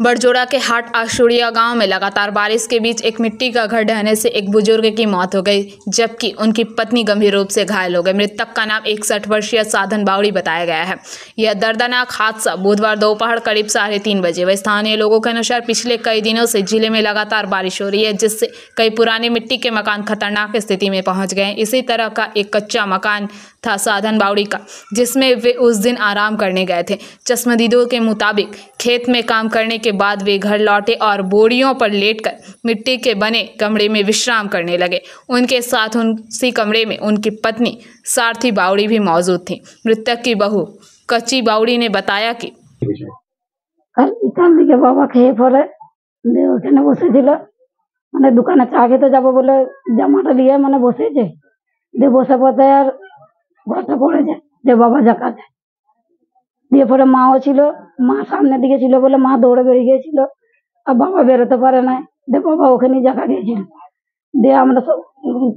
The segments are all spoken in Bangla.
बड़जोड़ा के हाट आशुड़िया गांव में लगातार बारिश के बीच एक मिट्टी का घर ढहने से एक बुजुर्ग की मौत हो गई, जबकि उनकी पत्नी गंभीर रूप से घायल हो गई। मृतक का नाम 61 वर्षीय साधन बावड़ी बताया गया है। यह दर्दनाक हादसा बुधवार दोपहर करीब 3:30 बजे। वह स्थानीय लोगों के अनुसार पिछले कई दिनों से जिले में लगातार बारिश हो रही है, जिससे कई पुराने मिट्टी के मकान खतरनाक स्थिति में पहुंच गए। इसी तरह का एक कच्चा मकान था साधन बावड़ी का, जिसमें वे उस दिन आराम करने गए थे। चश्मदीदों के मुताबिक खेत में काम करने के बाद वे घर लौटे और बोरियों पर लेटकर मिट्टी के बने कमरे में विश्राम करने लगे। उनके साथ उसी कमरे में उनकी पत्नी सारथी बावड़ी भी मौजूद थी। मृतक की बहू कच्ची बावड़ी ने बताया कि बाबा খেয়ে পরে ওখানে বসেছিল, মানে দোকানে চা খেতে যাবো বলে জামাটা নিয়ে মানে বসেছে, দিয়ে বসে পড়তে আর ঘরটা পড়ে যায়, যে বাবা জাকা যায়। দিয়ে পরে মাও ছিল, মা সামনের দিকে ছিল বলে মা দৌড়ে বেরিয়ে গিয়েছিল, আর বাবা বেরোতে পারে নাই, দিয়ে বাবা ওখানে জাকা গিয়েছিল। দিয়ে আমরা সব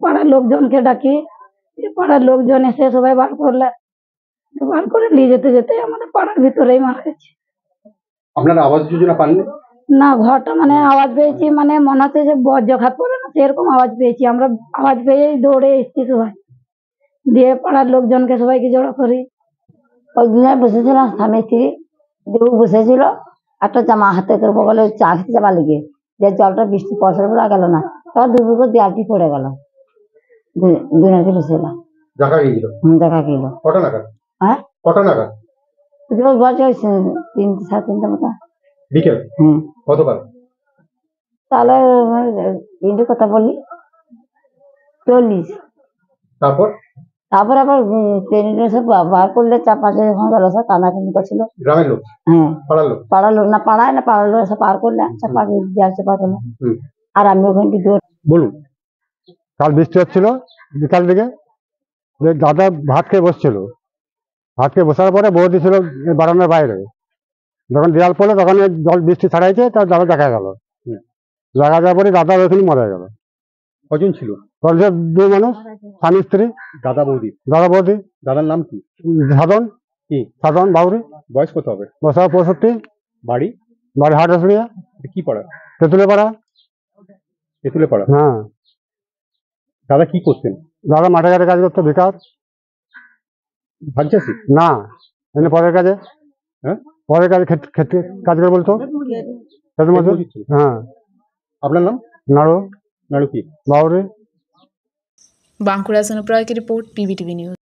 পাড়ার লোকজনকে ডাকি, পাড়ার লোকজন এসে সবাই বার করলে, বার করে নিয়ে যেতে যেতে আমাদের পাড়ার ভিতরেই মারা গেছে। আপনারা আবাস যোজনা পাননি? না, ঘরটা মানে আওয়াজ পেয়েছি, মানে মনে হচ্ছে যে বজ্রঘাত পড়ে না সেরকম আওয়াজ পেয়েছি। আমরা আওয়াজ পেয়েই দৌড়ে এসেছি সবাই, দিয়ে পাড়ার লোকজনকে সবাইকে জড়ো করি। ওই দিনে বসেছিলাম স্বামী স্ত্রী, দেবু বসেছিল, একটা জামা হাতে করে বগলে চা খেতে যাবার লেগে, যে জলটা বৃষ্টি পয়সা পড়া গেল না, তখন দুপুর করে দেয়ালটি পড়ে গেল, দুজনকে বসেছিলাম। জায়গা গিয়েছিল? দেখা গেল। কটা নাগাদ? হ্যাঁ, কটা নাগাদ? বলছে ওই 3 সাড়ে 3টে মতো বিকেল। কতকাল? তাহলে তিনটে কথা বলি 40। তারপর তারপর আবার ট্রেনে সব বার করলে 4-5 যখন গেল, সব কান্নাকানি করছিল। গ্রামের লোক? হ্যাঁ, পাড়ার লোক? পাড়ার লোক না, পাড়ায় না, পাড়ার লোক সব পার করলে চাপা দেয়াল চাপা করলো। আর আমি ওখানে দৌড়। বলুন। কাল বৃষ্টি হচ্ছিল বিকাল দিকে, দাদা ভাত খেয়ে বসছিল, ভাত খেয়ে বসার পরে বৌদি ছিল বারান্দার বাইরে, যখন দেয়াল পড়লো তখন জল বৃষ্টি ছাড়াইছে, তার দাদা দেখা গেল। দেখা যাওয়ার পরে দাদা ওখানে মারা গেল। কজন ছিল? 2 মানুষ, স্বামী স্ত্রী। দাদা বৌদি? দাদা বৌদি। দাদার নাম কি? সাধন। কি? সাধন বাউরি। বয়স কত হবে? বয়স 65। বাড়ি? বাড়ি হাট আসুড়িয়া। কি পাড়া? তেঁতুলে পাড়া। তেঁতুলে পাড়া? হ্যাঁ। দাদা কি করতেন? দাদা মাঠে ঘাটে কাজ করতো, বেকার। ভাগ চাষি? না, এমনি পরের কাজে। হ্যাঁ, পরের কাজে খেতে কাজ করে বলতো। হ্যাঁ। আপনার নাম? নাড়ু। নাড়ু কি? বাউরি। बांकुड़ा से अनुप्राय की रिपोर्ट, PBTV न्यूज।